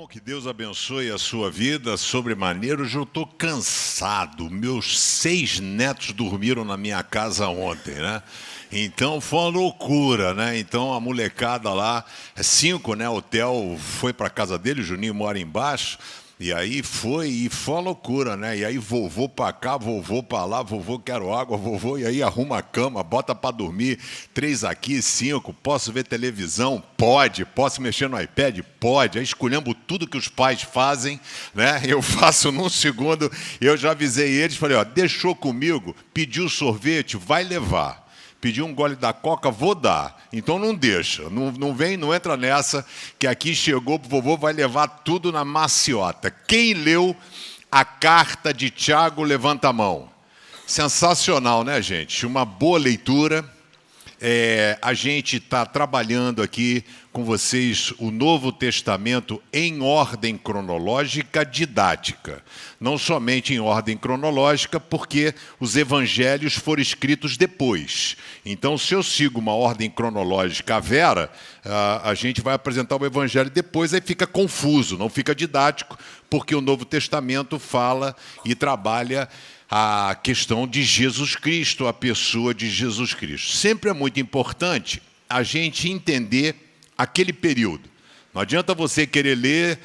irmão, que Deus abençoe a sua vida sobremaneira. Hoje eu estou cansado. Meus 6 netos dormiram na minha casa ontem, né? Então foi uma loucura, né? Então a molecada lá, 5, né? O Theo foi para a casa dele, o Juninho mora embaixo. E aí foi uma loucura, né? E aí vovô pra cá, vovô pra lá, vovô quero água, vovô, e aí arruma a cama, bota pra dormir, 3 aqui, 5, posso ver televisão? Pode. Posso mexer no iPad? Pode. Aí escolhendo tudo que os pais fazem, né? Eu faço num segundo, eu já avisei eles, falei, ó, deixou comigo, pediu sorvete, vai levar. Pediu um gole da coca, vou dar. Então não deixa, não vem, não entra nessa, que aqui chegou, o vovô vai levar tudo na maciota. Quem leu a carta de Tiago, levanta a mão. Sensacional, né, gente? Uma boa leitura. A gente está trabalhando aqui com vocês o Novo Testamento em ordem cronológica didática. Não somente em ordem cronológica, porque os evangelhos foram escritos depois. Então, se eu sigo uma ordem cronológica, a Vera, a gente vai apresentar o evangelho depois, aí fica confuso, não fica didático, porque o Novo Testamento fala e trabalha a questão de Jesus Cristo, a pessoa de Jesus Cristo. Sempre é muito importante a gente entender aquele período. Não adianta você querer ler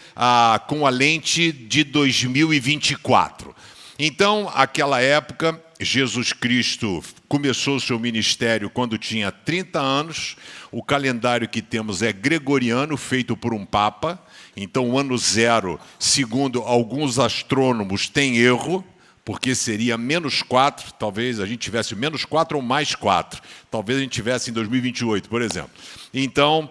com a lente de 2024. Então, aquela época, Jesus Cristo começou o seu ministério quando tinha 30 anos. O calendário que temos é gregoriano, feito por um papa. Então, o ano 0, segundo alguns astrônomos, tem erro, porque seria -4, talvez a gente tivesse -4 ou +4. Talvez a gente tivesse em 2028, por exemplo. Então,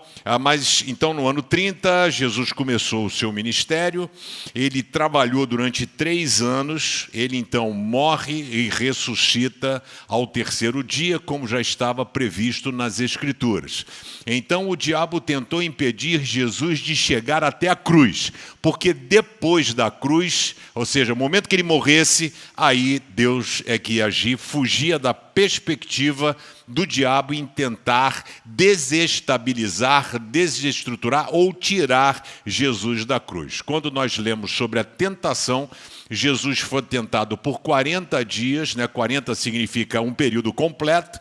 então, no ano 30, Jesus começou o seu ministério, ele trabalhou durante 3 anos, ele então morre e ressuscita ao 3º dia, como já estava previsto nas Escrituras. Então, o diabo tentou impedir Jesus de chegar até a cruz, porque depois da cruz, ou seja, no momento que ele morresse, aí Deus é que ia agir, fugia da perspectiva do diabo em tentar desestabilizar, desestruturar ou tirar Jesus da cruz. Quando nós lemos sobre a tentação, Jesus foi tentado por 40 dias, né? 40 significa um período completo,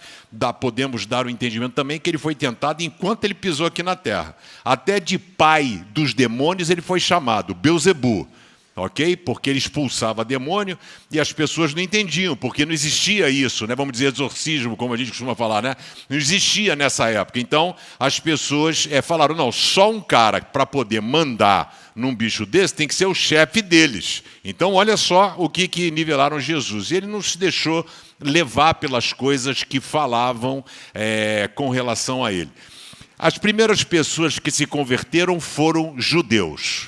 podemos dar o entendimento também que ele foi tentado enquanto ele pisou aqui na terra. Até de pai dos demônios ele foi chamado, Belzebu. Ok? Porque ele expulsava demônio e as pessoas não entendiam, porque não existia isso, né? Vamos dizer exorcismo, como a gente costuma falar, né? Não existia nessa época. Então, as pessoas falaram, não, só um cara para poder mandar num bicho desse tem que ser o chefe deles. Então, olha só o que nivelaram Jesus. Ele não se deixou levar pelas coisas que falavam com relação a ele. As primeiras pessoas que se converteram foram judeus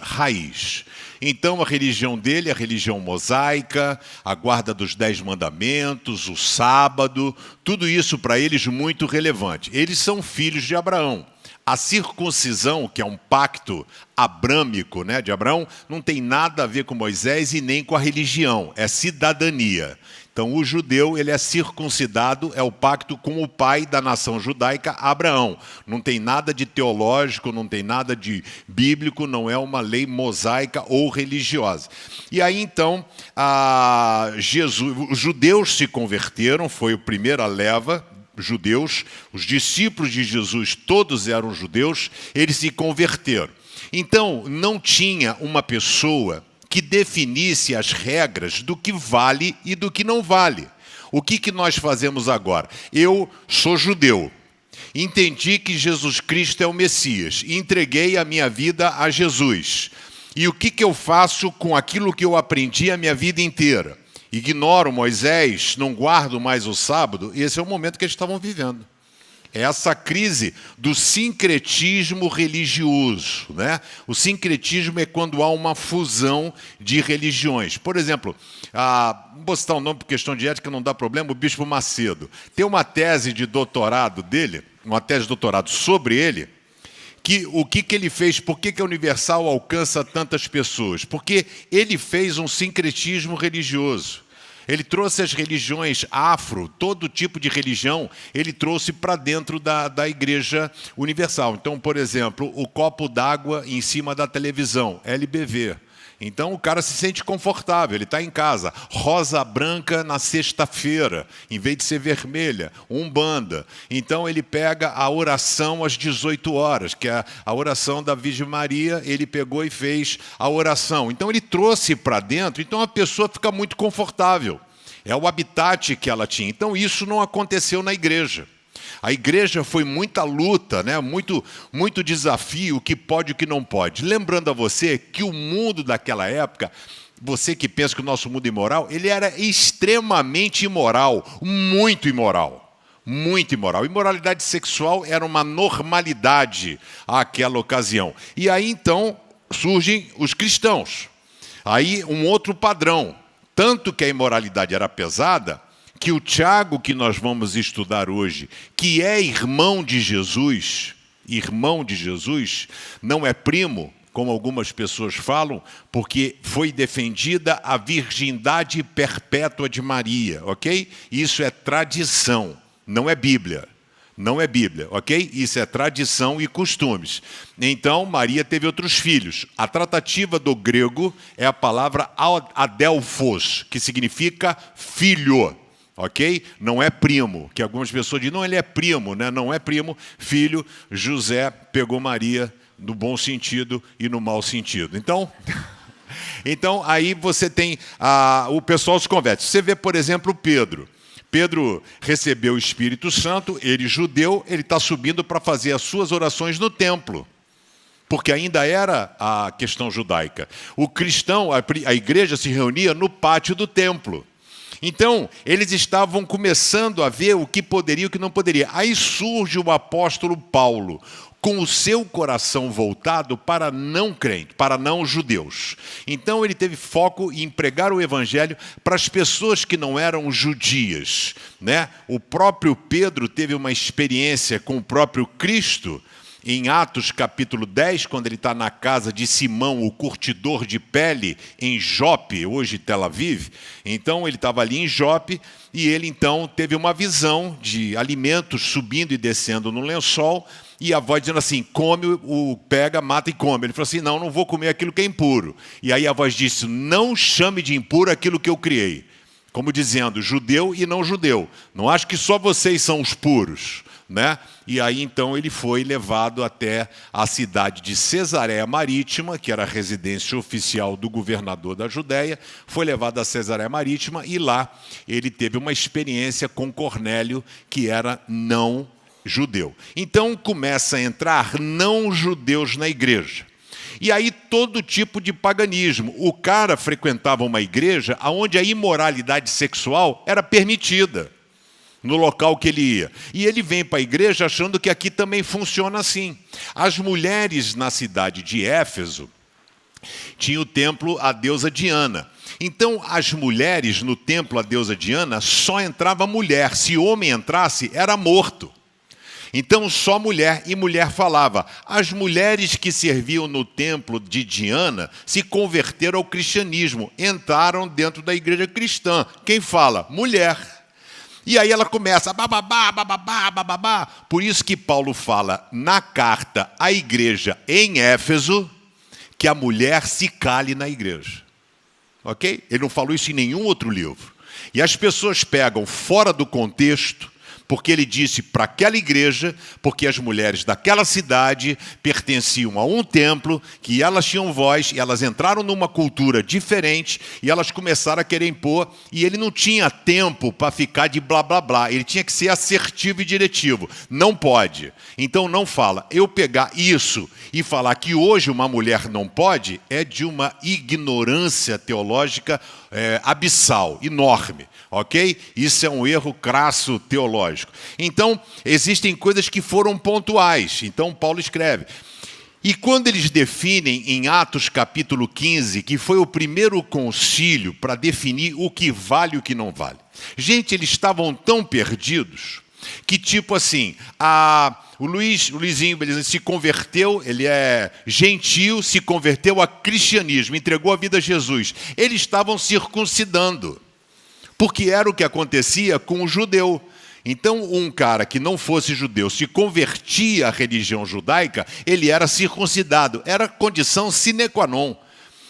raiz. Então, a religião dele, a religião mosaica, a guarda dos 10 mandamentos, o sábado, tudo isso para eles muito relevante. Eles são filhos de Abraão. A circuncisão, que é um pacto abrâmico, né, de Abraão, não tem nada a ver com Moisés e nem com a religião, é cidadania. Então, o judeu, ele é circuncidado, é o pacto com o pai da nação judaica, Abraão. Não tem nada de teológico, não tem nada de bíblico, não é uma lei mosaica ou religiosa. E aí, então, os judeus se converteram, foi a primeira leva, judeus, os discípulos de Jesus, todos eram judeus, eles se converteram. Então, não tinha uma pessoa que definisse as regras do que vale e do que não vale. O que nós fazemos agora? Eu sou judeu, entendi que Jesus Cristo é o Messias, entreguei a minha vida a Jesus. E o que eu faço com aquilo que eu aprendi a minha vida inteira? Ignoro Moisés, não guardo mais o sábado? Esse é o momento que eles estavam vivendo. Essa crise do sincretismo religioso, né? O sincretismo é quando há uma fusão de religiões. Por exemplo, vou citar um nome por questão de ética, não dá problema, o Bispo Macedo. Tem uma tese de doutorado dele, uma tese de doutorado sobre ele, que o que ele fez, por que a Universal alcança tantas pessoas? Porque ele fez um sincretismo religioso. Ele trouxe as religiões afro, todo tipo de religião, ele trouxe para dentro da Igreja Universal. Então, por exemplo, o copo d'água em cima da televisão, LBV. Então o cara se sente confortável, ele está em casa. Rosa branca na sexta-feira, em vez de ser vermelha, Umbanda. Então ele pega a oração às 18 horas, que é a oração da Virgem Maria, ele pegou e fez a oração. Então ele trouxe para dentro, então a pessoa fica muito confortável. É o habitat que ela tinha. Então isso não aconteceu na igreja. A igreja foi muita luta, né? muito desafio, o que pode e o que não pode. Lembrando a você que o mundo daquela época, você que pensa que o nosso mundo é imoral, ele era extremamente imoral, muito imoral. Muito imoral. Imoralidade sexual era uma normalidade àquela ocasião. E aí, então, surgem os cristãos. Aí, um outro padrão. Tanto que a imoralidade era pesada, que o Tiago, que nós vamos estudar hoje, que é irmão de Jesus, não é primo, como algumas pessoas falam, porque foi defendida a virgindade perpétua de Maria, ok? Isso é tradição, não é Bíblia. Não é Bíblia, ok? Isso é tradição e costumes. Então, Maria teve outros filhos. A tratativa do grego é a palavra adelphos, que significa filho. Ok? Não é primo, que algumas pessoas dizem, não, ele é primo, né? Não é primo, filho. José pegou Maria no bom sentido e no mau sentido. Então aí você tem, o pessoal se converte. Você vê, por exemplo, Pedro. Pedro recebeu o Espírito Santo, ele judeu, ele está subindo para fazer as suas orações no templo. Porque ainda era a questão judaica. O cristão, a igreja se reunia no pátio do templo. Então, eles estavam começando a ver o que poderia e o que não poderia. Aí surge o apóstolo Paulo, com o seu coração voltado para não crentes, para não judeus. Então, ele teve foco em pregar o evangelho para as pessoas que não eram judias, né? O próprio Pedro teve uma experiência com o próprio Cristo, em Atos capítulo 10, quando ele está na casa de Simão, o curtidor de pele, em Jope, hoje Tel Aviv. Então ele estava ali em Jope e ele então teve uma visão de alimentos subindo e descendo no lençol e a voz dizendo assim, pega, mata e come. Ele falou assim, não vou comer aquilo que é impuro. E aí a voz disse, não chame de impuro aquilo que eu criei. Como dizendo, judeu e não judeu. Não acho que só vocês são os puros. Né? E aí então ele foi levado até a cidade de Cesareia Marítima, que era a residência oficial do governador da Judéia, foi levado a Cesareia Marítima e lá ele teve uma experiência com Cornélio, que era não judeu. Então começa a entrar não judeus na igreja. E aí todo tipo de paganismo. O cara frequentava uma igreja onde a imoralidade sexual era permitida. No local que ele ia. E ele vem para a igreja achando que aqui também funciona assim. As mulheres na cidade de Éfeso tinham o templo à deusa Diana. Então, as mulheres no templo à deusa Diana só entrava mulher. Se homem entrasse, era morto. Então, só mulher, e mulher falava. As mulheres que serviam no templo de Diana se converteram ao cristianismo, entraram dentro da igreja cristã. Quem fala? Mulher. E aí ela começa, bababá, bababá, bababá. Por isso que Paulo fala na carta à igreja em Éfeso que a mulher se cale na igreja. Ok? Ele não falou isso em nenhum outro livro. E as pessoas pegam fora do contexto, porque ele disse para aquela igreja, porque as mulheres daquela cidade pertenciam a um templo, que elas tinham voz, e elas entraram numa cultura diferente, e elas começaram a querer impor, e ele não tinha tempo para ficar de blá, blá, blá. Ele tinha que ser assertivo e diretivo. Não pode. Então não fala. Eu pegar isso e falar que hoje uma mulher não pode, é de uma ignorância teológica abissal, enorme. Ok? Isso é um erro crasso teológico. Então, existem coisas que foram pontuais. Então, Paulo escreve. E quando eles definem em Atos capítulo 15, que foi o primeiro concílio para definir o que vale e o que não vale. Gente, eles estavam tão perdidos que tipo assim, o Luizinho se converteu, ele é gentil, se converteu a cristianismo, entregou a vida a Jesus. Eles estavam circuncidando. porque era o que acontecia com o judeu. Então, um cara que não fosse judeu se convertia à religião judaica, ele era circuncidado, era condição sine qua non.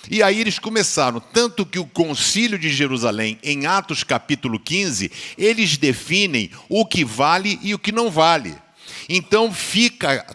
E aí eles começaram, tanto que o Concílio de Jerusalém, em Atos capítulo 15, eles definem o que vale e o que não vale. Então fica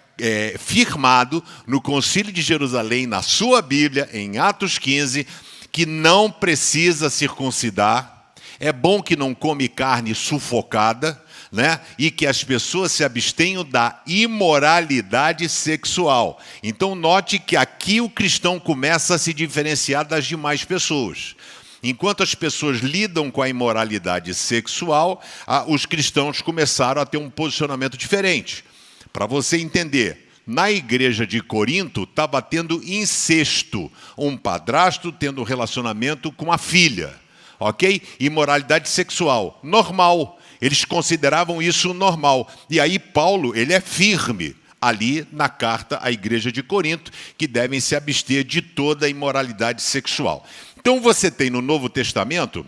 firmado no Concílio de Jerusalém, na sua Bíblia, em Atos 15, que não precisa circuncidar, é bom que não come carne sufocada, né? E que as pessoas se abstenham da imoralidade sexual. Então note que aqui o cristão começa a se diferenciar das demais pessoas. Enquanto as pessoas lidam com a imoralidade sexual, os cristãos começaram a ter um posicionamento diferente. Para você entender, na igreja de Corinto estava tendo incesto, um padrasto tendo relacionamento com a filha, ok? Imoralidade sexual, normal. Eles consideravam isso normal. E aí Paulo, ele é firme ali na carta à igreja de Corinto, que devem se abster de toda a imoralidade sexual. Então você tem no Novo Testamento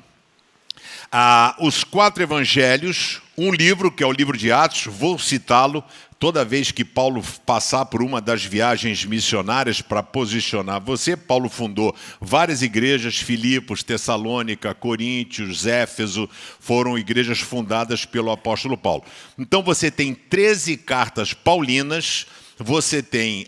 os 4 evangelhos, um livro que é o livro de Atos, vou citá-lo toda vez que Paulo passar por uma das viagens missionárias para posicionar você. Paulo fundou várias igrejas, Filipos, Tessalônica, Coríntios, Éfeso, foram igrejas fundadas pelo apóstolo Paulo. Então você tem 13 cartas paulinas. Você tem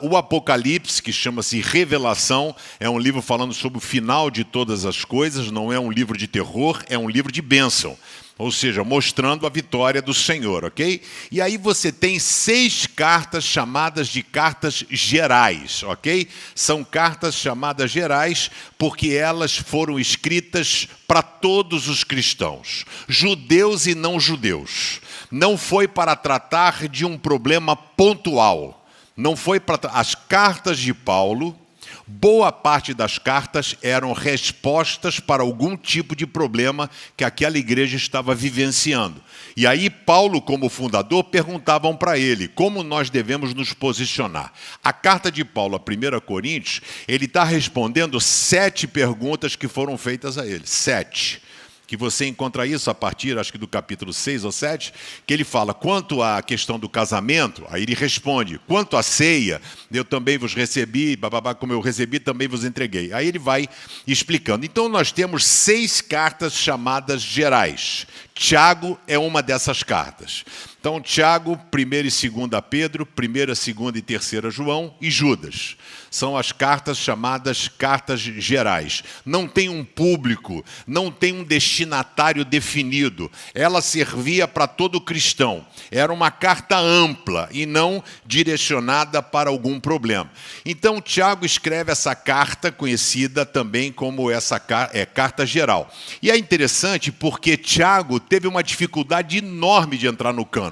o Apocalipse, que chama-se Revelação, é um livro falando sobre o final de todas as coisas, não é um livro de terror, é um livro de bênção, ou seja, mostrando a vitória do Senhor, ok? E aí você tem 6 cartas chamadas de cartas gerais, ok? São cartas chamadas gerais porque elas foram escritas para todos os cristãos, judeus e não judeus. Não foi para tratar de um problema pontual. Não foi para as cartas de Paulo, boa parte das cartas eram respostas para algum tipo de problema que aquela igreja estava vivenciando. E aí Paulo, como fundador, perguntavam para ele como nós devemos nos posicionar. A carta de Paulo, a 1 Coríntios, ele está respondendo 7 perguntas que foram feitas a ele. 7. Que você encontra isso a partir, acho que do capítulo 6 ou 7, que ele fala, quanto à questão do casamento, aí ele responde, quanto à ceia, eu também vos recebi, bababá, como eu recebi, também vos entreguei. Aí ele vai explicando. Então nós temos 6 cartas chamadas gerais. Tiago é uma dessas cartas. Então, Tiago, 1ª e 2ª Pedro, 1ª, 2ª e 3ª João e Judas. São as cartas chamadas cartas gerais. Não tem um público, não tem um destinatário definido. Ela servia para todo cristão. Era uma carta ampla e não direcionada para algum problema. Então, Tiago escreve essa carta, conhecida também como essa carta geral. E é interessante porque Tiago teve uma dificuldade enorme de entrar no cânon.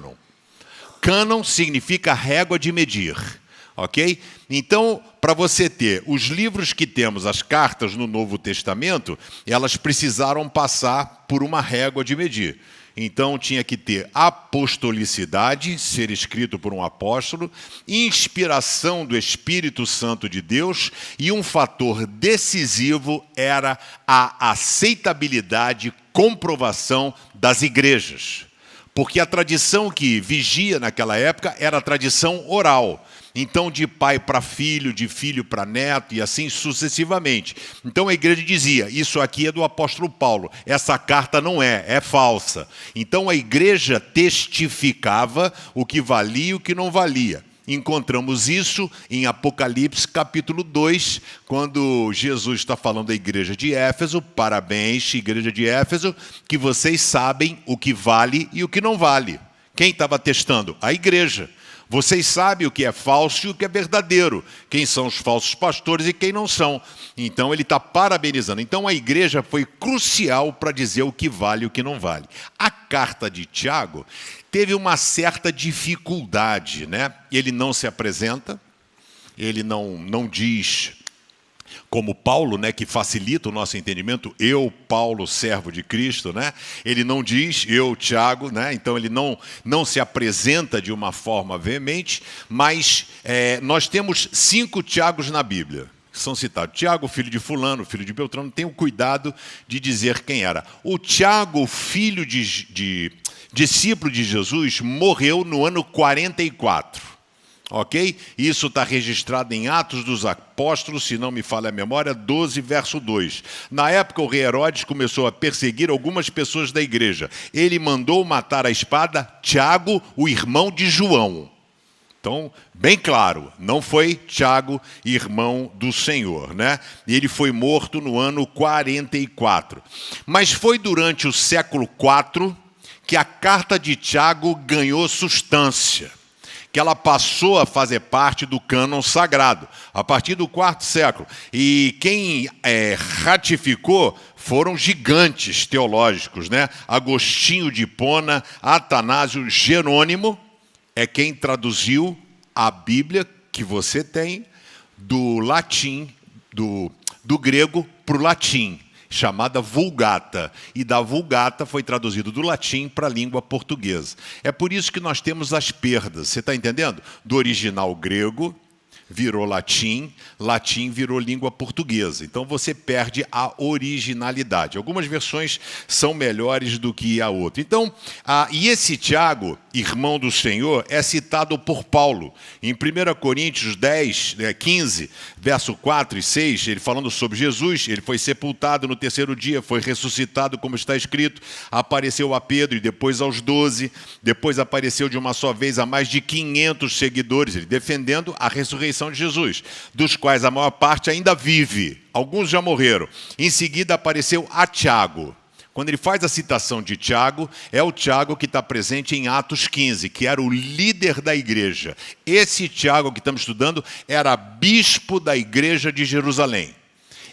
Cânon significa régua de medir, ok? Então, para você ter os livros que temos, as cartas no Novo Testamento, elas precisaram passar por uma régua de medir. Então, tinha que ter apostolicidade, ser escrito por um apóstolo, inspiração do Espírito Santo de Deus, e um fator decisivo era a aceitabilidade, comprovação das igrejas. Porque a tradição que vigia naquela época era a tradição oral. Então, de pai para filho, de filho para neto e assim sucessivamente. Então, a igreja dizia, isso aqui é do apóstolo Paulo, essa carta não é falsa. Então, a igreja testificava o que valia e o que não valia. Encontramos isso em Apocalipse capítulo 2, quando Jesus está falando da igreja de Éfeso. Parabéns, igreja de Éfeso, que vocês sabem o que vale e o que não vale. Quem estava testando? A igreja. Vocês sabem o que é falso e o que é verdadeiro. Quem são os falsos pastores e quem não são. Então ele está parabenizando. Então a igreja foi crucial para dizer o que vale e o que não vale. A carta de Tiago teve uma certa dificuldade, né? Ele não se apresenta, ele não diz, como Paulo, né, que facilita o nosso entendimento, eu, Paulo, servo de Cristo, né? Ele não diz, eu, Tiago, né? Então ele não se apresenta de uma forma veemente, mas nós temos 5 Tiagos na Bíblia. que são citados. Tiago, filho de fulano, filho de Beltrano, tenha o cuidado de dizer quem era. O Tiago, filho de discípulo de Jesus, morreu no ano 44. Ok? Isso está registrado em Atos dos Apóstolos, se não me falha a memória, 12, verso 2. Na época, o rei Herodes começou a perseguir algumas pessoas da igreja. Ele mandou matar à espada Tiago, o irmão de João. Então, bem claro, não foi Tiago, irmão do Senhor, né? Ele foi morto no ano 44. Mas foi durante o século IV que a carta de Tiago ganhou substância, que ela passou a fazer parte do cânon sagrado, a partir do quarto século. E quem ratificou foram gigantes teológicos, né? Agostinho de Hipona, Atanásio, Jerônimo, é quem traduziu a Bíblia que você tem do latim, do grego para o latim, chamada Vulgata. E da Vulgata foi traduzido do latim para a língua portuguesa. É por isso que nós temos as perdas, você está entendendo? Do original grego virou latim, latim virou língua portuguesa. Então você perde a originalidade. Algumas versões são melhores do que a outra. Então, e esse Tiago, irmão do Senhor, é citado por Paulo. Em 1 Coríntios 15, verso 4 e 6, ele falando sobre Jesus, ele foi sepultado no terceiro dia, foi ressuscitado, como está escrito, apareceu a Pedro e depois aos 12, depois apareceu de uma só vez a mais de 500 seguidores, ele defendendo a ressurreição de Jesus, dos quais a maior parte ainda vive, alguns já morreram. Em seguida apareceu a Tiago. Quando ele faz a citação de Tiago, é o Tiago que está presente em Atos 15, que era o líder da igreja. Esse Tiago que estamos estudando era bispo da igreja de Jerusalém.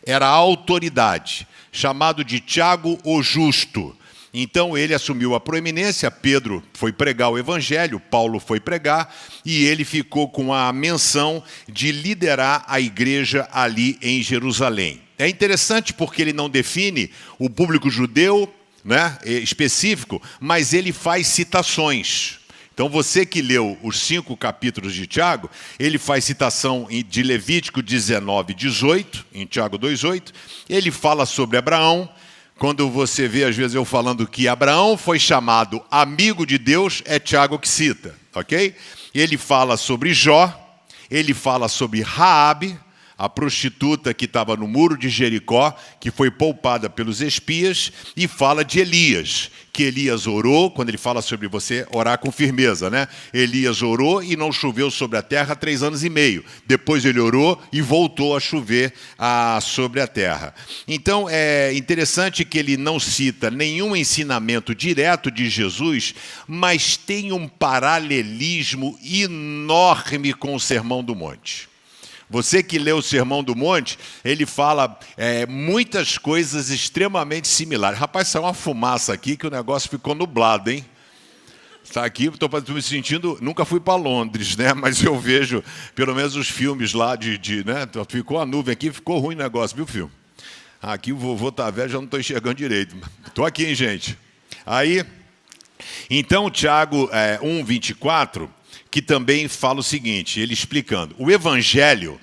Era a autoridade, chamado de Tiago o Justo. Então ele assumiu a proeminência, Pedro foi pregar o evangelho, Paulo foi pregar, e ele ficou com a menção de liderar a igreja ali em Jerusalém. É interessante porque ele não define o público judeu, né, específico, mas ele faz citações. Então você que leu os 5 capítulos de Tiago, ele faz citação de Levítico 19, 18, em Tiago 2,8, ele fala sobre Abraão. Quando você vê, às vezes, eu falando que Abraão foi chamado amigo de Deus, é Tiago que cita, ok? Ele fala sobre Jó, ele fala sobre Raabe, a prostituta que estava no muro de Jericó, que foi poupada pelos espias, e fala de Elias, que Elias orou, quando ele fala sobre você orar com firmeza, né? Elias orou e não choveu sobre a terra há 3 anos e meio. Depois ele orou e voltou a chover sobre a terra. Então é interessante que ele não cita nenhum ensinamento direto de Jesus, mas tem um paralelismo enorme com o Sermão do Monte. Você que lê o Sermão do Monte, ele fala muitas coisas extremamente similares. Rapaz, saiu uma fumaça aqui que o negócio ficou nublado, hein? Está aqui, estou me sentindo... Nunca fui para Londres, né? Mas eu vejo, pelo menos os filmes lá né? Ficou a nuvem aqui, ficou ruim o negócio, viu, filho? Aqui o vovô tá velho, já não estou enxergando direito. Estou aqui, hein, gente? Aí, então, Tiago 1:24... que também fala o seguinte, ele explicando, o Evangelho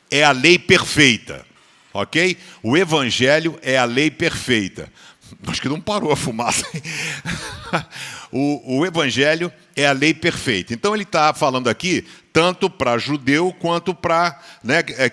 é a lei perfeita, ok? O Evangelho é a lei perfeita. Acho que não parou a fumaça. O Evangelho é a lei perfeita. Então ele está falando aqui, tanto para judeu quanto para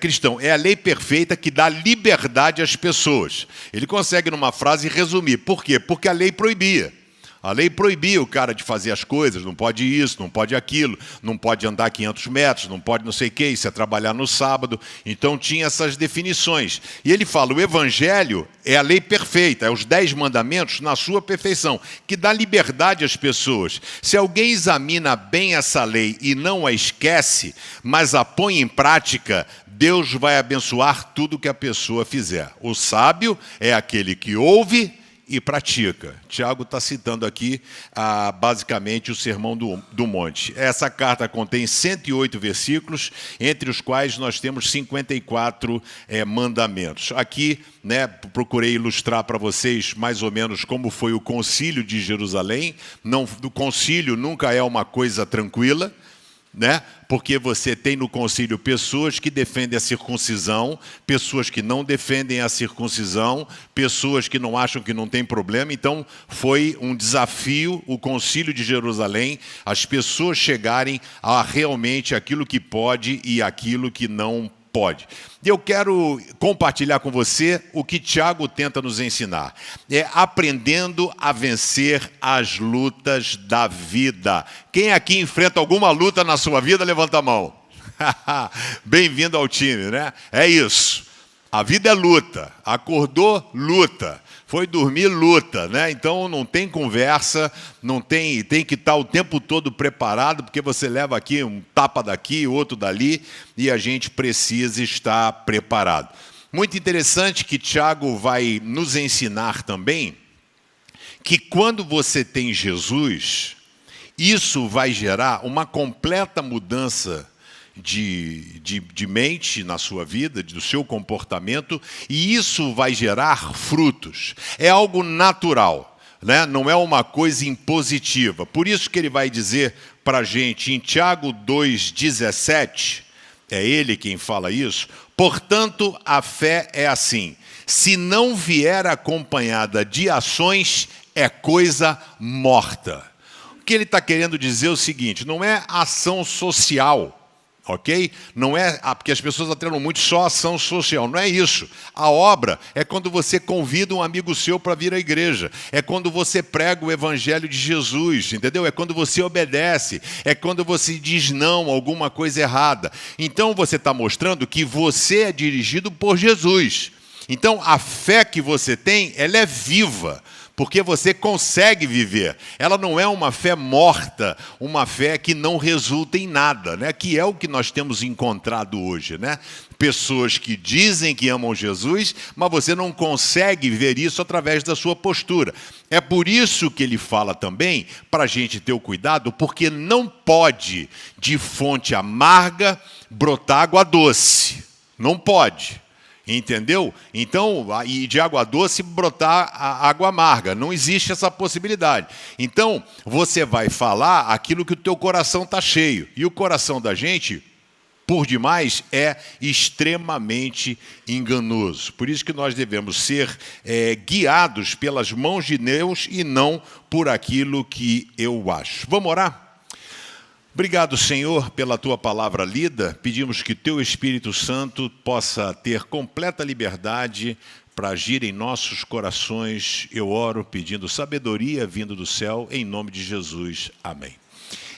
cristão. É a lei perfeita que dá liberdade às pessoas. Ele consegue, numa frase, resumir. Por quê? Porque a lei proibia. A lei proibia o cara de fazer as coisas, não pode isso, não pode aquilo, não pode andar 500 metros, não pode não sei o que, isso é trabalhar no sábado. Então tinha essas definições. E ele fala, o Evangelho é a lei perfeita, é os 10 mandamentos na sua perfeição, que dá liberdade às pessoas. Se alguém examina bem essa lei e não a esquece, mas a põe em prática, Deus vai abençoar tudo que a pessoa fizer. O sábio é aquele que ouve e pratica. Tiago está citando aqui basicamente o Sermão do Monte. Essa carta contém 108 versículos, entre os quais nós temos 54 mandamentos. Aqui, né, procurei ilustrar para vocês mais ou menos como foi o concílio de Jerusalém. O concílio nunca é uma coisa tranquila, né? Porque você tem no concílio pessoas que defendem a circuncisão, pessoas que não defendem a circuncisão, pessoas que não acham que não tem problema. Então, foi um desafio, o concílio de Jerusalém, as pessoas chegarem a realmente aquilo que pode e aquilo que não pode. Eu quero compartilhar com você o que Tiago tenta nos ensinar. É aprendendo a vencer as lutas da vida. Quem aqui enfrenta alguma luta na sua vida, levanta a mão. Bem-vindo ao time, né? É isso. A vida é luta. Acordou, luta. Foi dormir, luta, né? Então não tem conversa, tem que estar o tempo todo preparado, porque você leva aqui um tapa daqui, outro dali, e a gente precisa estar preparado. Muito interessante que Tiago vai nos ensinar também que quando você tem Jesus, isso vai gerar uma completa mudança de mente na sua vida, do seu comportamento, e isso vai gerar frutos. É algo natural, né? Não é uma coisa impositiva. Por isso que ele vai dizer para a gente em Tiago 2,17, é ele quem fala isso, portanto, a fé é assim, se não vier acompanhada de ações, é coisa morta. O que ele está querendo dizer é o seguinte, não é ação social, ok? Não é, porque as pessoas atrelam muito só a ação social, não é isso. A obra é quando você convida um amigo seu para vir à igreja, é quando você prega o evangelho de Jesus, entendeu? É quando você obedece, é quando você diz não a alguma coisa errada. Então você está mostrando que você é dirigido por Jesus. Então a fé que você tem, ela é viva, porque você consegue viver. Ela não é uma fé morta, uma fé que não resulta em nada, né? Que é o que nós temos encontrado hoje, né? Pessoas que dizem que amam Jesus, mas você não consegue ver isso através da sua postura. É por isso que ele fala também, para a gente ter o cuidado, porque não pode de fonte amarga brotar água doce. Não pode. Entendeu? Então, e de água doce brotar a água amarga. Não existe essa possibilidade. Então, você vai falar aquilo que o teu coração está cheio. E o coração da gente, por demais, é extremamente enganoso. Por isso que nós devemos ser guiados pelas mãos de Deus e não por aquilo que eu acho. Vamos orar? Obrigado, Senhor, pela Tua palavra lida. Pedimos que Teu Espírito Santo possa ter completa liberdade para agir em nossos corações. Eu oro pedindo sabedoria vindo do céu, em nome de Jesus. Amém.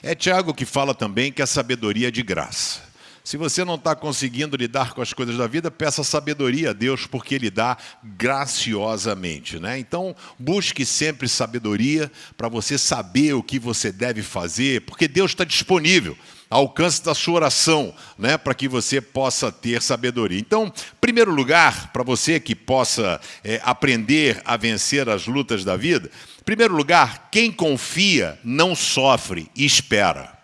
É Tiago que fala também que a sabedoria é de graça. Se você não está conseguindo lidar com as coisas da vida, peça sabedoria a Deus, porque Ele dá graciosamente, né? Então, busque sempre sabedoria para você saber o que você deve fazer, porque Deus está disponível ao alcance da sua oração, né? Para que você possa ter sabedoria. Então, em primeiro lugar, para você que possa aprender a vencer as lutas da vida, em primeiro lugar, quem confia não sofre e espera.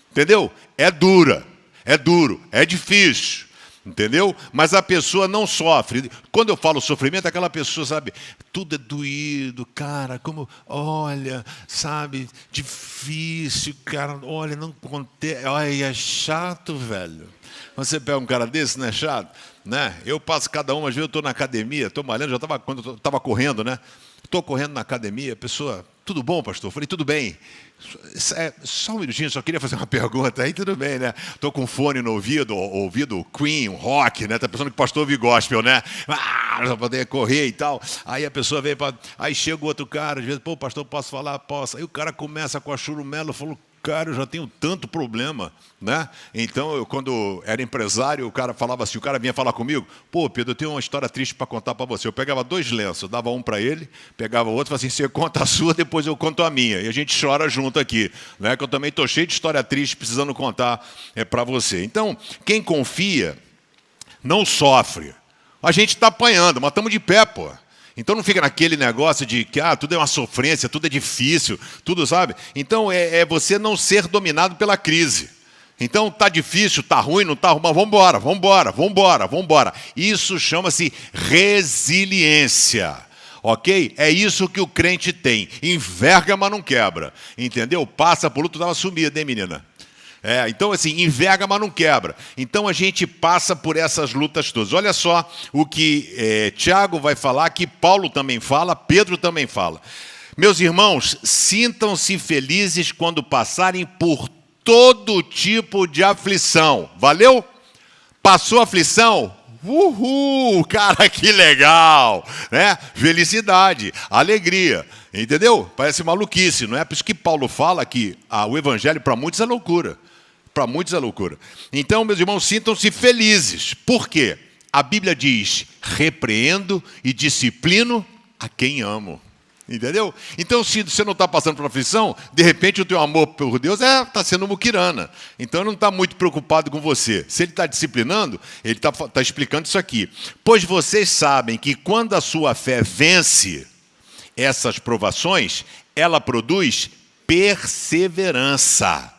Entendeu? É duro, é difícil, entendeu? Mas a pessoa não sofre. Quando eu falo sofrimento, aquela pessoa, sabe, tudo é doído, cara, como, olha, sabe, difícil, cara, olha, não acontece, olha, é chato, velho. Você pega um cara desse, não é chato? Né? Eu passo cada uma, às vezes eu estou na academia, estou malhando, quando eu estava correndo, né? Estou correndo na academia, a pessoa, tudo bom, pastor? Eu falei, tudo bem. Só um minutinho, só queria fazer uma pergunta. Aí tudo bem, né? Estou com fone no ouvido Queen, um rock, né? Está pensando que pastor ouve gospel, né? Para poder correr e tal. Aí a pessoa vem, aí chega o outro cara, às vezes, pô, pastor, posso falar? Posso. Aí o cara começa com a churumela, falou, cara, eu já tenho tanto problema, né? Então, eu, quando era empresário, o cara falava assim, o cara vinha falar comigo, pô, Pedro, eu tenho uma história triste para contar para você. Eu pegava 2 lenços, dava um para ele, pegava outro, falava assim, você conta a sua, depois eu conto a minha. E a gente chora junto aqui, né? Que eu também estou cheio de história triste, precisando contar para você. Então, quem confia não sofre. A gente está apanhando, mas estamos de pé, pô. Então não fica naquele negócio de que tudo é uma sofrência, tudo é difícil, tudo, sabe? Então é você não ser dominado pela crise. Então tá difícil, tá ruim, não tá ruim, mas vambora. Isso chama-se resiliência. Ok? É isso que o crente tem. Enverga, mas não quebra. Entendeu? Passa por luta, tu estava sumida, hein, menina? Então, assim, enverga, mas não quebra. Então, a gente passa por essas lutas todas. Olha só o que Tiago vai falar, que Paulo também fala, Pedro também fala. Meus irmãos, sintam-se felizes quando passarem por todo tipo de aflição. Valeu? Passou aflição? Uhul! Cara, que legal! Né? Felicidade, alegria. Entendeu? Parece maluquice, não é? Por isso que Paulo fala que o evangelho para muitos é loucura. Para muitos é loucura. Então, meus irmãos, sintam-se felizes. Por quê? A Bíblia diz, repreendo e disciplino a quem amo. Entendeu? Então, se você não está passando por aflição, de repente o teu amor por Deus está sendo muquirana. Então, ele não está muito preocupado com você. Se ele está disciplinando, ele está explicando isso aqui. Pois vocês sabem que quando a sua fé vence essas provações, ela produz perseverança.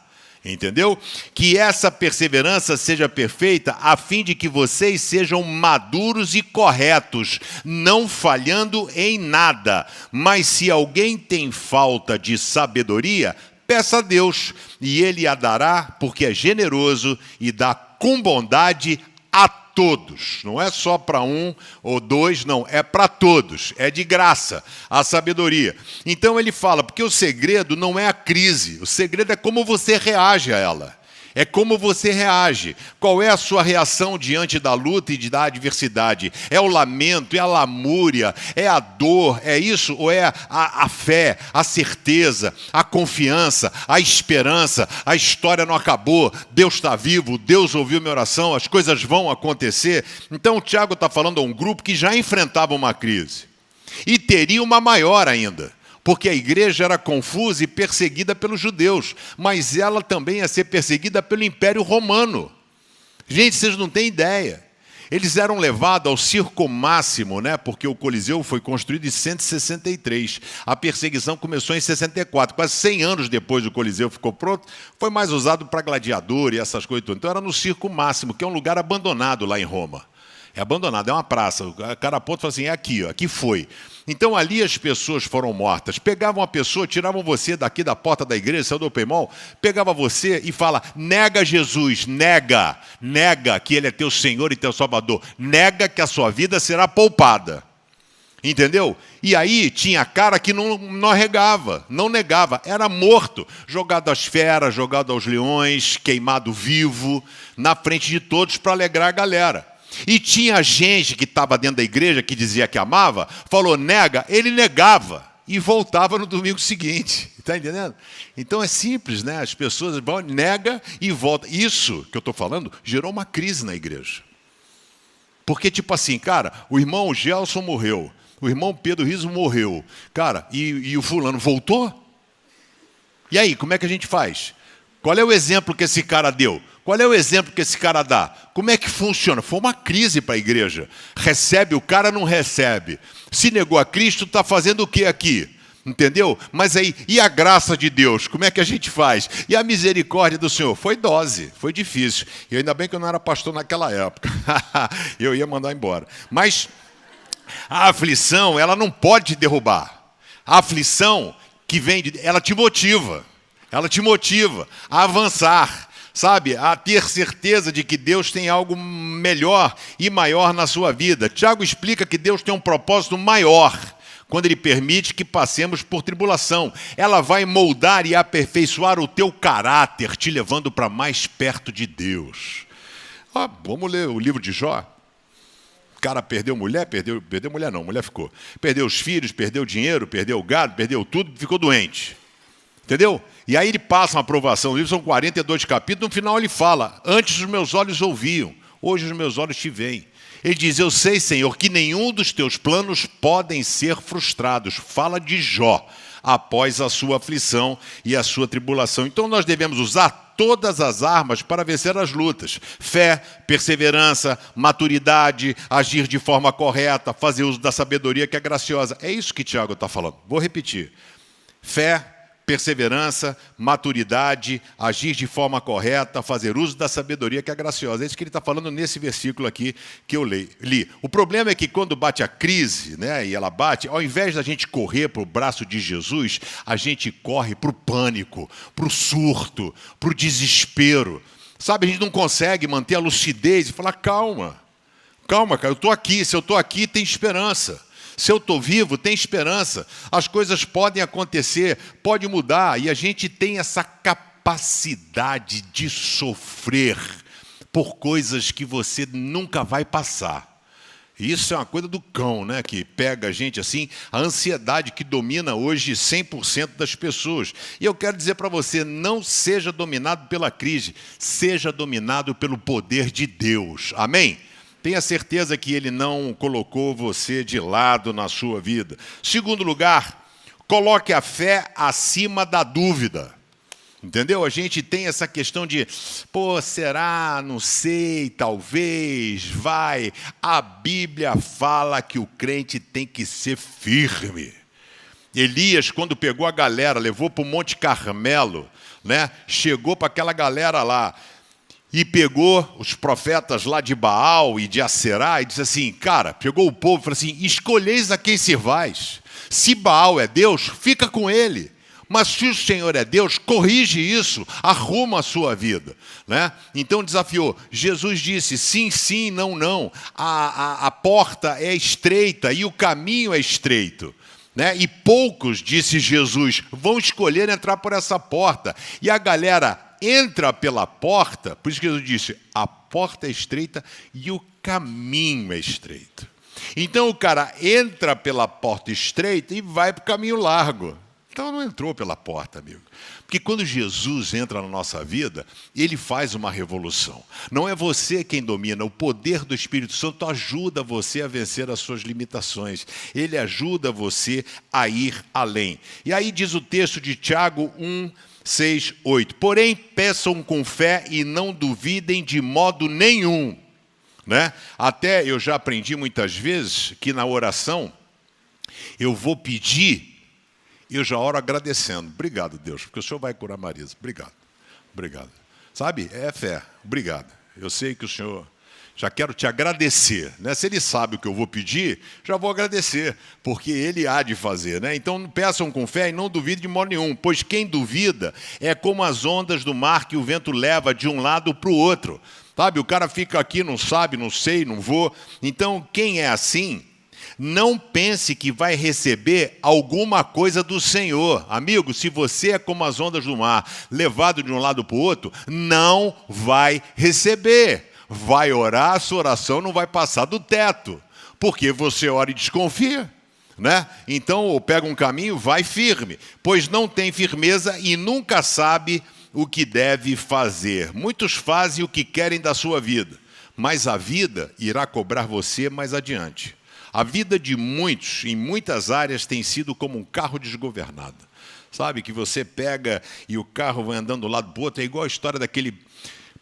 Entendeu? Que essa perseverança seja perfeita, a fim de que vocês sejam maduros e corretos, não falhando em nada. Mas se alguém tem falta de sabedoria, peça a Deus, e Ele a dará, porque é generoso e dá com bondade a todos. Não é só para um ou dois, não, é para todos. É de graça a sabedoria. Então ele fala, porque o segredo não é a crise, o segredo é como você reage a ela. É como você reage. Qual é a sua reação diante da luta e da adversidade? É o lamento, é a lamúria, é a dor, é isso? Ou é a fé, a certeza, a confiança, a esperança? A história não acabou, Deus está vivo, Deus ouviu minha oração, as coisas vão acontecer. Então o Tiago está falando a um grupo que já enfrentava uma crise. E teria uma maior ainda. Porque a igreja era confusa e perseguida pelos judeus, mas ela também ia ser perseguida pelo Império Romano. Gente, vocês não têm ideia. Eles eram levados ao circo máximo, né? Porque o Coliseu foi construído em 163. A perseguição começou em 64. Quase 100 anos depois do Coliseu ficou pronto, foi mais usado para gladiador e essas coisas. Então era no circo máximo, que é um lugar abandonado lá em Roma. É abandonado, é uma praça. O cara aponta e fala assim, é aqui, ó, aqui foi. Então ali as pessoas foram mortas. Pegavam a pessoa, tiravam você daqui da porta da igreja, saiu do open mall, pegava você e fala, nega Jesus, nega que Ele é teu Senhor e teu Salvador. Nega que a sua vida será poupada. Entendeu? E aí tinha cara que não arregava, não negava, era morto, jogado às feras, jogado aos leões, queimado vivo, na frente de todos para alegrar a galera. E tinha gente que estava dentro da igreja, que dizia que amava, falou nega, ele negava e voltava no domingo seguinte. Está entendendo? Então é simples, né? As pessoas vão, nega e volta. Isso que eu estou falando gerou uma crise na igreja. Porque tipo assim, cara, o irmão Gelson morreu, o irmão Pedro Riso morreu, cara, e o fulano voltou? E aí, como é que a gente faz? Qual é o exemplo que esse cara deu? Qual é o exemplo que esse cara dá? Como é que funciona? Foi uma crise para a igreja. Recebe o cara, não recebe. Se negou a Cristo, está fazendo o que aqui? Entendeu? Mas aí, e a graça de Deus? Como é que a gente faz? E a misericórdia do Senhor? Foi dose, foi difícil. E ainda bem que eu não era pastor naquela época. Eu ia mandar embora. Mas a aflição, ela não pode te derrubar. A aflição que vem, ela te motiva. Ela te motiva a avançar, sabe? A ter certeza de que Deus tem algo melhor e maior na sua vida. Tiago explica que Deus tem um propósito maior quando Ele permite que passemos por tribulação. Ela vai moldar e aperfeiçoar o teu caráter, te levando para mais perto de Deus. Vamos ler o livro de Jó. O cara perdeu mulher, perdeu mulher não, mulher ficou. Perdeu os filhos, perdeu dinheiro, perdeu o gado, perdeu tudo, ficou doente. Entendeu? E aí ele passa uma aprovação. O livro são 42 capítulos. No final ele fala, antes os meus olhos ouviam, hoje os meus olhos te veem. Ele diz, eu sei, Senhor, que nenhum dos teus planos podem ser frustrados. Fala de Jó, após a sua aflição e a sua tribulação. Então nós devemos usar todas as armas para vencer as lutas. Fé, perseverança, maturidade, agir de forma correta, fazer uso da sabedoria que é graciosa. É isso que Tiago está falando. Vou repetir. Fé, perseverança, maturidade, agir de forma correta, fazer uso da sabedoria que é graciosa. É isso que ele está falando nesse versículo aqui que eu li. O problema é que quando bate a crise, né, e ela bate, ao invés da gente correr para o braço de Jesus, a gente corre para o pânico, para o surto, para o desespero. Sabe, a gente não consegue manter a lucidez e falar, calma, cara, eu estou aqui, se eu estou aqui tem esperança. Se eu estou vivo, tem esperança. As coisas podem acontecer, pode mudar. E a gente tem essa capacidade de sofrer por coisas que você nunca vai passar. Isso é uma coisa do cão, né? Que pega a gente assim, a ansiedade que domina hoje 100% das pessoas. E eu quero dizer para você, não seja dominado pela crise, seja dominado pelo poder de Deus. Amém? Tenha certeza que Ele não colocou você de lado na sua vida. Segundo lugar, coloque a fé acima da dúvida. Entendeu? A gente tem essa questão de, será, não sei, talvez, vai. A Bíblia fala que o crente tem que ser firme. Elias, quando pegou a galera, levou para o Monte Carmelo, né? Chegou para aquela galera lá, e pegou os profetas lá de Baal e de Aserá e disse assim, cara, pegou o povo e falou assim, escolheis a quem servais. Se Baal é Deus, fica com ele. Mas se o Senhor é Deus, corrige isso, arruma a sua vida. Né? Então desafiou. Jesus disse, sim, sim, não, não. A porta é estreita e o caminho é estreito. Né? E poucos, disse Jesus, vão escolher entrar por essa porta. E a galera entra pela porta, por isso que Jesus disse, a porta é estreita e o caminho é estreito. Então o cara entra pela porta estreita e vai para o caminho largo. Então não entrou pela porta, amigo. Porque quando Jesus entra na nossa vida, Ele faz uma revolução. Não é você quem domina, o poder do Espírito Santo ajuda você a vencer as suas limitações. Ele ajuda você a ir além. E aí diz o texto de Tiago 1:6-8. Porém, peçam com fé e não duvidem de modo nenhum. Né? Até eu já aprendi muitas vezes que na oração eu vou pedir, eu já oro agradecendo. Obrigado, Deus, porque o Senhor vai curar Marisa. Obrigado. Sabe? É fé. Obrigado. Eu sei que o Senhor... Já quero te agradecer, né? Se Ele sabe o que eu vou pedir, já vou agradecer, porque Ele há de fazer, né? Então peçam com fé e não duvidem de modo nenhum, pois quem duvida é como as ondas do mar que o vento leva de um lado para o outro. Sabe, o cara fica aqui, não sabe, não sei, não vou. Então quem é assim, não pense que vai receber alguma coisa do Senhor. Amigo, se você é como as ondas do mar, levado de um lado para o outro, não vai receber. Vai orar, a sua oração não vai passar do teto, porque você ora e desconfia, né? Então, ou pega um caminho, vai firme, pois não tem firmeza e nunca sabe o que deve fazer. Muitos fazem o que querem da sua vida, mas a vida irá cobrar você mais adiante. A vida de muitos, em muitas áreas, tem sido como um carro desgovernado. Sabe, que você pega e o carro vai andando do lado para o outro, é igual a história daquele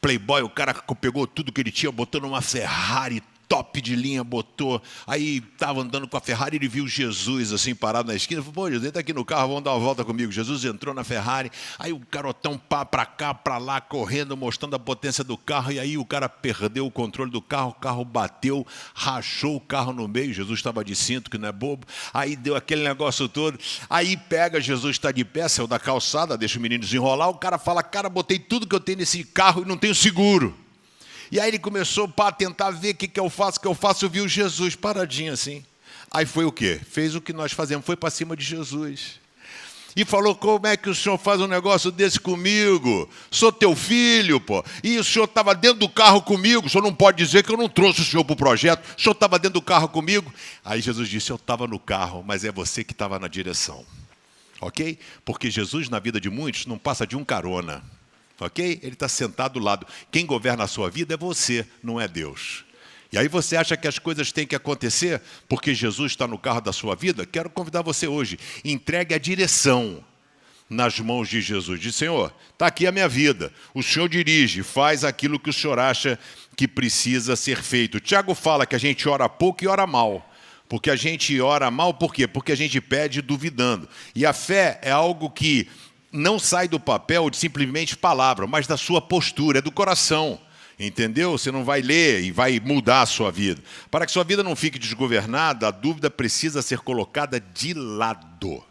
playboy, o cara pegou tudo que ele tinha, botou numa Ferrari top de linha, botou, aí estava andando com a Ferrari, ele viu Jesus assim parado na esquina, falou, Jesus, entra aqui no carro, vamos dar uma volta comigo. Jesus entrou na Ferrari, aí o garotão para cá, para lá, correndo, mostrando a potência do carro, e aí o cara perdeu o controle do carro, o carro bateu, rachou o carro no meio, Jesus estava de cinto, que não é bobo, aí deu aquele negócio todo, aí pega, Jesus está de pé, saiu da calçada, deixa o menino desenrolar, o cara fala, cara, botei tudo que eu tenho nesse carro e não tenho seguro. E aí ele começou a tentar ver o que eu faço, viu Jesus paradinho assim. Aí foi o quê? Fez o que nós fazemos, foi para cima de Jesus. E falou, como é que o senhor faz um negócio desse comigo? Sou teu filho, pô. E o senhor estava dentro do carro comigo, o senhor não pode dizer que eu não trouxe o senhor para o projeto, o senhor estava dentro do carro comigo. Aí Jesus disse, eu estava no carro, mas é você que estava na direção. Ok? Porque Jesus, na vida de muitos, não passa de um carona. Ok? Ele está sentado do lado. Quem governa a sua vida é você, não é Deus. E aí você acha que as coisas têm que acontecer porque Jesus está no carro da sua vida? Quero convidar você hoje. Entregue a direção nas mãos de Jesus. Diz, Senhor, está aqui a minha vida. O Senhor dirige, faz aquilo que o Senhor acha que precisa ser feito. Tiago fala que a gente ora pouco e ora mal. Porque a gente ora mal, por quê? Porque a gente pede duvidando. E a fé é algo que não sai do papel de simplesmente palavra, mas da sua postura, é do coração. Entendeu? Você não vai ler e vai mudar a sua vida. Para que sua vida não fique desgovernada, a dúvida precisa ser colocada de lado.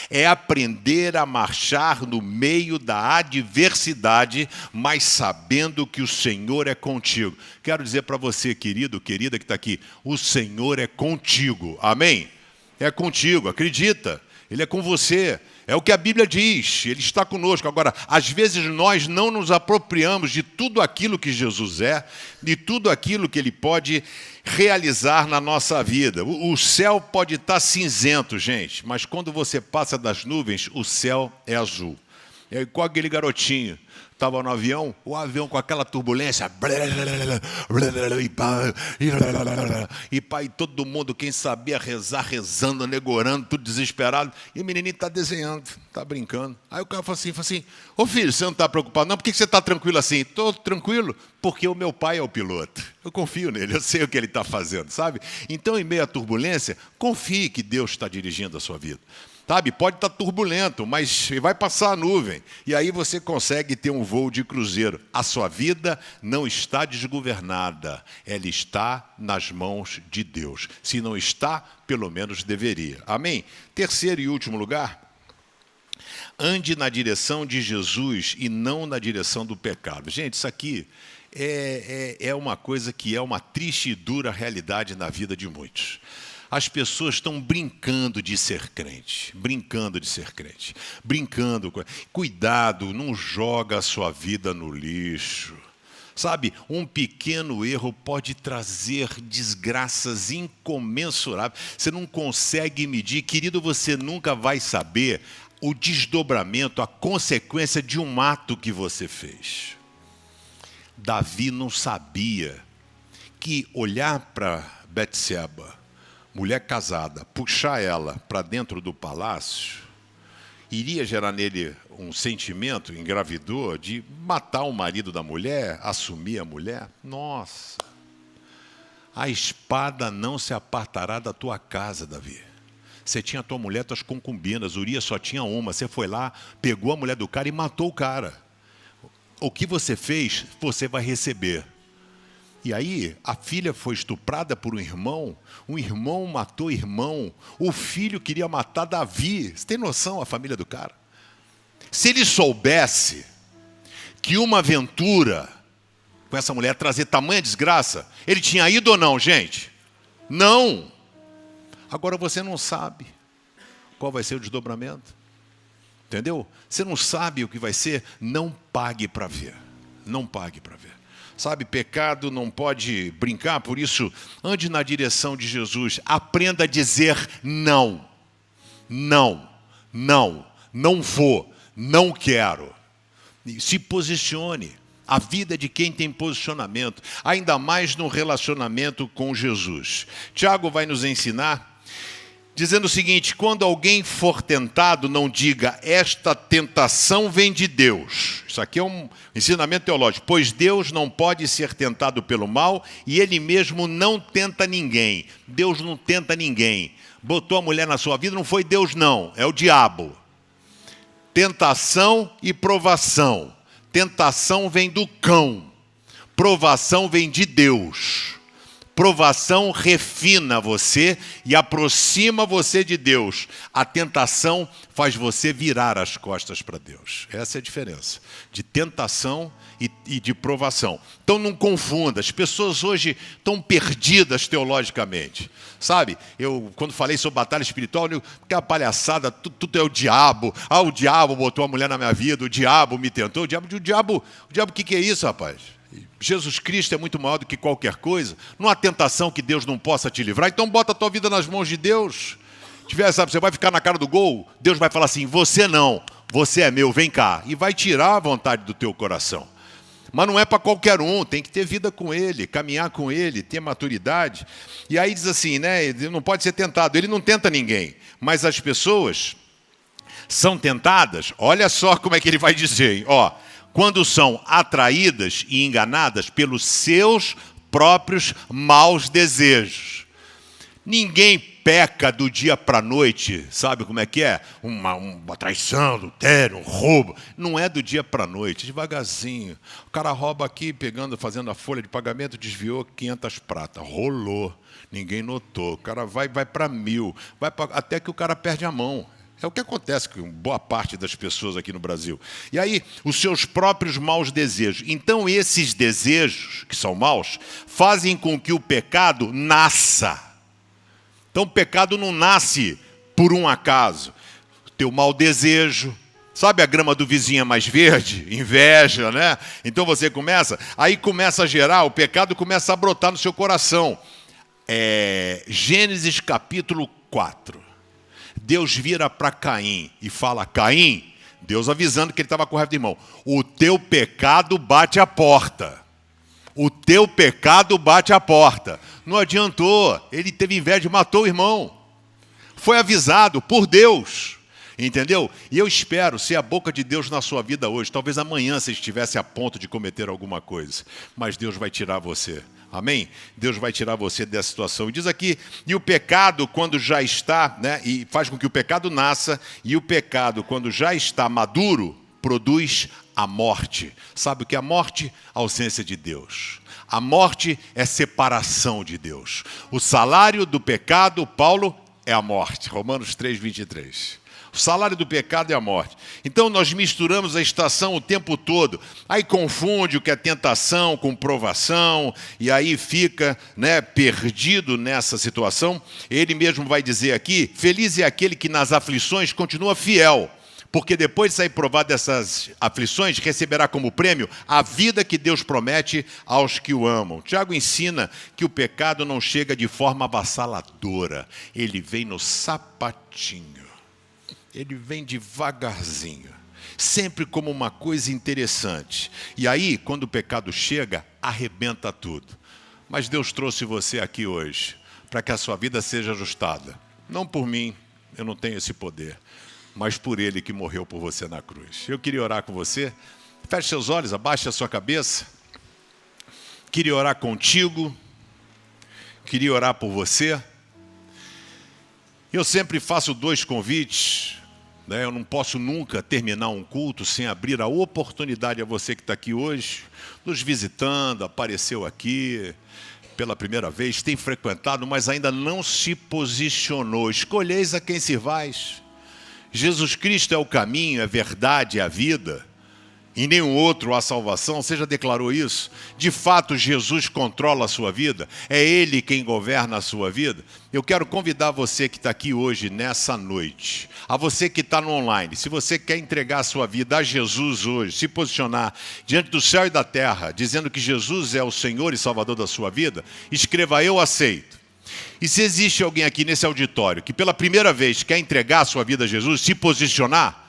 É aprender a marchar no meio da adversidade, mas sabendo que o Senhor é contigo. Quero dizer para você, querido, querida que está aqui, o Senhor é contigo. Amém? É contigo, acredita. Ele é com você. É o que a Bíblia diz, Ele está conosco. Agora, às vezes nós não nos apropriamos de tudo aquilo que Jesus é, de tudo aquilo que Ele pode realizar na nossa vida. O céu pode estar cinzento, gente, mas quando você passa das nuvens, o céu é azul. É igual aquele garotinho. Estava no avião, o avião com aquela turbulência, e pai, todo mundo, quem sabia rezar, rezando, negorando, tudo desesperado, e o menininho está desenhando, está brincando. Aí o cara falou assim, ô filho, você não está preocupado não? Por que você está tranquilo assim? Estou tranquilo, porque o meu pai é o piloto. Eu confio nele, eu sei o que ele está fazendo, sabe? Então, em meio à turbulência, confie que Deus está dirigindo a sua vida. Sabe, pode estar turbulento, mas vai passar a nuvem. E aí você consegue ter um voo de cruzeiro. A sua vida não está desgovernada. Ela está nas mãos de Deus. Se não está, pelo menos deveria. Amém? Terceiro e último lugar. Ande na direção de Jesus e não na direção do pecado. Gente, isso aqui é uma coisa que é uma triste e dura realidade na vida de muitos. As pessoas estão brincando de ser crente, brincando. Cuidado, não joga a sua vida no lixo. Sabe, um pequeno erro pode trazer desgraças incomensuráveis. Você não consegue medir. Querido, você nunca vai saber o desdobramento, a consequência de um ato que você fez. Davi não sabia que olhar para Betseba, mulher casada, puxar ela para dentro do palácio, iria gerar nele um sentimento, engravidou, de matar o marido da mulher, assumir a mulher. Nossa! A espada não se apartará da tua casa, Davi. Você tinha a tua mulher, tuas concubinas, Urias só tinha uma. Você foi lá, pegou a mulher do cara e matou o cara. O que você fez, você vai receber. E aí, a filha foi estuprada por um irmão matou o irmão, o filho queria matar Davi. Você tem noção, a família do cara? Se ele soubesse que uma aventura com essa mulher trazer tamanha desgraça, ele tinha ido ou não, gente? Não! Agora você não sabe qual vai ser o desdobramento. Entendeu? Você não sabe o que vai ser, não pague para ver. Não pague para ver. Sabe, pecado não pode brincar, por isso, ande na direção de Jesus. Aprenda a dizer não. Não, não, não vou, não quero. Se posicione. A vida é de quem tem posicionamento, ainda mais no relacionamento com Jesus. Tiago vai nos ensinar dizendo o seguinte: quando alguém for tentado, não diga, esta tentação vem de Deus. Isso aqui é um ensinamento teológico. Pois Deus não pode ser tentado pelo mal e Ele mesmo não tenta ninguém. Deus não tenta ninguém. Botou a mulher na sua vida, não foi Deus não, é o diabo. Tentação e provação. Tentação vem do cão. Provação vem de Deus. Provação refina você e aproxima você de Deus. A tentação faz você virar as costas para Deus. Essa é a diferença de tentação e de provação. Então não confunda. As pessoas hoje estão perdidas teologicamente. Sabe, eu quando falei sobre batalha espiritual, que a palhaçada, tudo é o diabo. Ah, o diabo botou a mulher na minha vida, o diabo me tentou. O diabo, o que é isso, rapaz? Jesus Cristo é muito maior do que qualquer coisa. Não há tentação que Deus não possa te livrar. Então bota a tua vida nas mãos de Deus. Sabe, você vai ficar na cara do gol, Deus vai falar assim, você não, você é meu, vem cá. E vai tirar a vontade do teu coração. Mas não é para qualquer um, tem que ter vida com Ele, caminhar com Ele, ter maturidade. E aí diz assim, né, ele não pode ser tentado, Ele não tenta ninguém. Mas as pessoas são tentadas, olha só como é que ele vai dizer, ó. Quando são atraídas e enganadas pelos seus próprios maus desejos. Ninguém peca do dia para a noite, sabe como é que é? Uma traição, adultério, um roubo. Não é do dia para a noite, devagarzinho. O cara rouba aqui, fazendo a folha de pagamento, desviou 500 pratas, rolou, ninguém notou. O cara vai para 1000, até que o cara perde a mão. É o que acontece com boa parte das pessoas aqui no Brasil. E aí, os seus próprios maus desejos. Então, esses desejos, que são maus, fazem com que o pecado nasça. Então, o pecado não nasce por um acaso. O teu mau desejo, sabe a grama do vizinho é mais verde? Inveja, né? Então, você começa a gerar, o pecado começa a brotar no seu coração. Gênesis capítulo 4. Deus vira para Caim e fala: Caim, Deus avisando que ele estava com raiva do irmão, o teu pecado bate a porta. O teu pecado bate a porta. Não adiantou, ele teve inveja e matou o irmão. Foi avisado por Deus, entendeu? E eu espero ser a boca de Deus na sua vida hoje. Talvez amanhã você estivesse a ponto de cometer alguma coisa, mas Deus vai tirar você. Amém? Deus vai tirar você dessa situação. E diz aqui, e o pecado quando já está, né, e faz com que o pecado nasça, e o pecado quando já está maduro, produz a morte. Sabe o que é a morte? A ausência de Deus. A morte é separação de Deus. O salário do pecado, Paulo, é a morte. Romanos 3:23. O salário do pecado é a morte. Então nós misturamos a estação o tempo todo. Aí confunde o que é tentação com provação. E aí fica, né, perdido nessa situação. Ele mesmo vai dizer aqui, feliz é aquele que nas aflições continua fiel. Porque depois de sair provado dessas aflições, receberá como prêmio a vida que Deus promete aos que o amam. Tiago ensina que o pecado não chega de forma avassaladora. Ele vem no sapatinho. Ele vem devagarzinho, sempre como uma coisa interessante. E aí, quando o pecado chega, arrebenta tudo. Mas Deus trouxe você aqui hoje para que a sua vida seja ajustada. Não por mim, eu não tenho esse poder, mas por Ele que morreu por você na cruz. Eu queria orar com você. Feche seus olhos, abaixe a sua cabeça. Queria orar contigo. Queria orar por você. Eu sempre faço 2 convites. Eu não posso nunca terminar um culto sem abrir a oportunidade a você que está aqui hoje, nos visitando, apareceu aqui pela primeira vez, tem frequentado, mas ainda não se posicionou. Escolheis a quem servais. Jesus Cristo é o caminho, é a verdade, é a vida. Em nenhum outro há salvação. Você já declarou isso? De fato, Jesus controla a sua vida? É Ele quem governa a sua vida? Eu quero convidar você que está aqui hoje, nessa noite, a você que está no online, se você quer entregar a sua vida a Jesus hoje, se posicionar diante do céu e da terra, dizendo que Jesus é o Senhor e Salvador da sua vida, escreva: eu aceito. E se existe alguém aqui nesse auditório que pela primeira vez quer entregar a sua vida a Jesus, se posicionar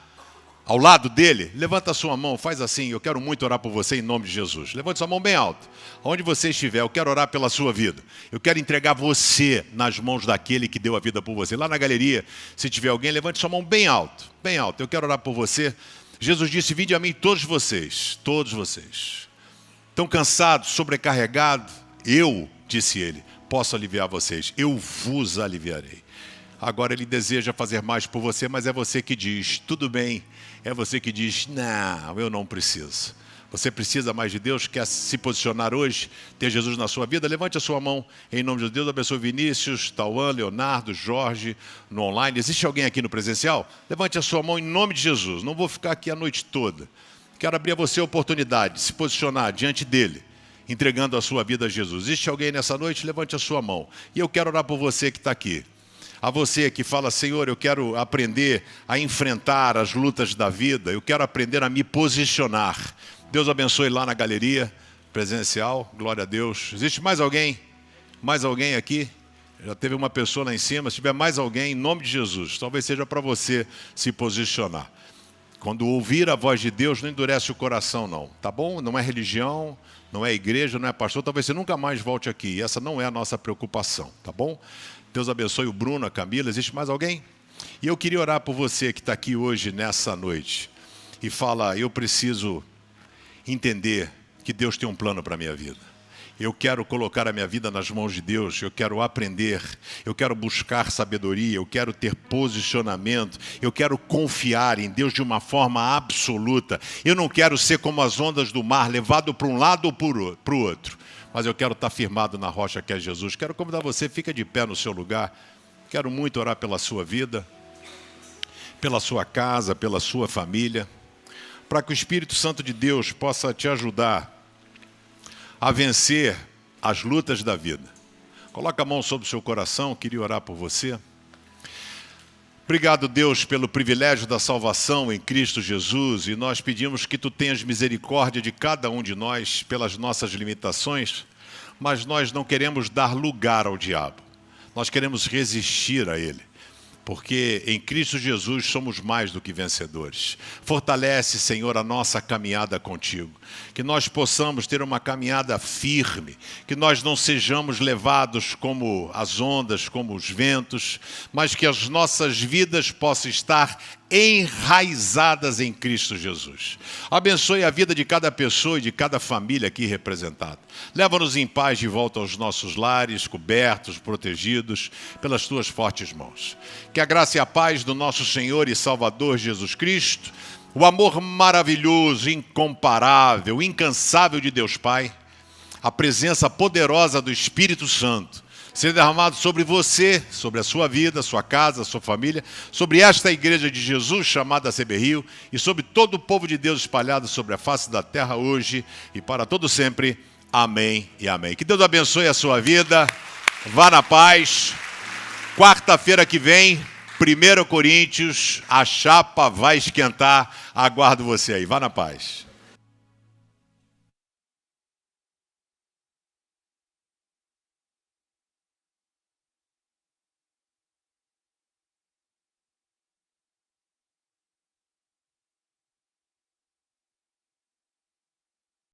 ao lado dele, levanta a sua mão, faz assim: eu quero muito orar por você em nome de Jesus. Levante sua mão bem alto. Onde você estiver, eu quero orar pela sua vida. Eu quero entregar você nas mãos daquele que deu a vida por você. Lá na galeria, se tiver alguém, levante sua mão bem alto, bem alto. Eu quero orar por você. Jesus disse: vinde a mim todos vocês, estão cansados, sobrecarregados. Eu, disse ele, posso aliviar vocês. Eu vos aliviarei. Agora ele deseja fazer mais por você, mas é você que diz: tudo bem. É você que diz: não, eu não preciso. Você precisa mais de Deus, quer se posicionar hoje, ter Jesus na sua vida? Levante a sua mão em nome de Deus. Abençoe Vinícius, Tauan, Leonardo, Jorge, no online. Existe alguém aqui no presencial? Levante a sua mão em nome de Jesus. Não vou ficar aqui a noite toda. Quero abrir a você a oportunidade de se posicionar diante dele, entregando a sua vida a Jesus. Existe alguém nessa noite? Levante a sua mão. E eu quero orar por você que está aqui. A você que fala: Senhor, eu quero aprender a enfrentar as lutas da vida, eu quero aprender a me posicionar. Deus abençoe lá na galeria presencial, glória a Deus. Existe mais alguém? Mais alguém aqui? Já teve uma pessoa lá em cima. Se tiver mais alguém, em nome de Jesus, talvez seja para você se posicionar. Quando ouvir a voz de Deus, não endurece o coração não, tá bom? Não é religião, não é igreja, não é pastor, talvez você nunca mais volte aqui. Essa não é a nossa preocupação, tá bom? Deus abençoe o Bruno, a Camila. Existe mais alguém? E eu queria orar por você que está aqui hoje, nessa noite, e fala: eu preciso entender que Deus tem um plano para a minha vida. Eu quero colocar a minha vida nas mãos de Deus, eu quero aprender, eu quero buscar sabedoria, eu quero ter posicionamento, eu quero confiar em Deus de uma forma absoluta. Eu não quero ser como as ondas do mar, levado para um lado ou para o outro, mas eu quero estar firmado na rocha que é Jesus. Quero convidar você, fica de pé no seu lugar. Quero muito orar pela sua vida, pela sua casa, pela sua família, para que o Espírito Santo de Deus possa te ajudar a vencer as lutas da vida. Coloca a mão sobre o seu coração, queria orar por você. Obrigado, Deus, pelo privilégio da salvação em Cristo Jesus, e nós pedimos que Tu tenhas misericórdia de cada um de nós pelas nossas limitações, mas nós não queremos dar lugar ao diabo. Nós queremos resistir a ele, porque em Cristo Jesus somos mais do que vencedores. Fortalece, Senhor, a nossa caminhada contigo. Que nós possamos ter uma caminhada firme, que nós não sejamos levados como as ondas, como os ventos, mas que as nossas vidas possam estar enraizadas em Cristo Jesus. Abençoe a vida de cada pessoa e de cada família aqui representada. Leva-nos em paz de volta aos nossos lares, cobertos, protegidos pelas Tuas fortes mãos. Que a graça e a paz do nosso Senhor e Salvador Jesus Cristo, o amor maravilhoso, incomparável, incansável de Deus Pai, a presença poderosa do Espírito Santo, seja derramado sobre você, sobre a sua vida, sua casa, sua família, sobre esta igreja de Jesus chamada CB e sobre todo o povo de Deus espalhado sobre a face da terra hoje e para todo sempre. Amém e amém. Que Deus abençoe a sua vida. Vá na paz. Quarta-feira que vem, 1 Coríntios, a chapa vai esquentar. Aguardo você aí. Vá na paz.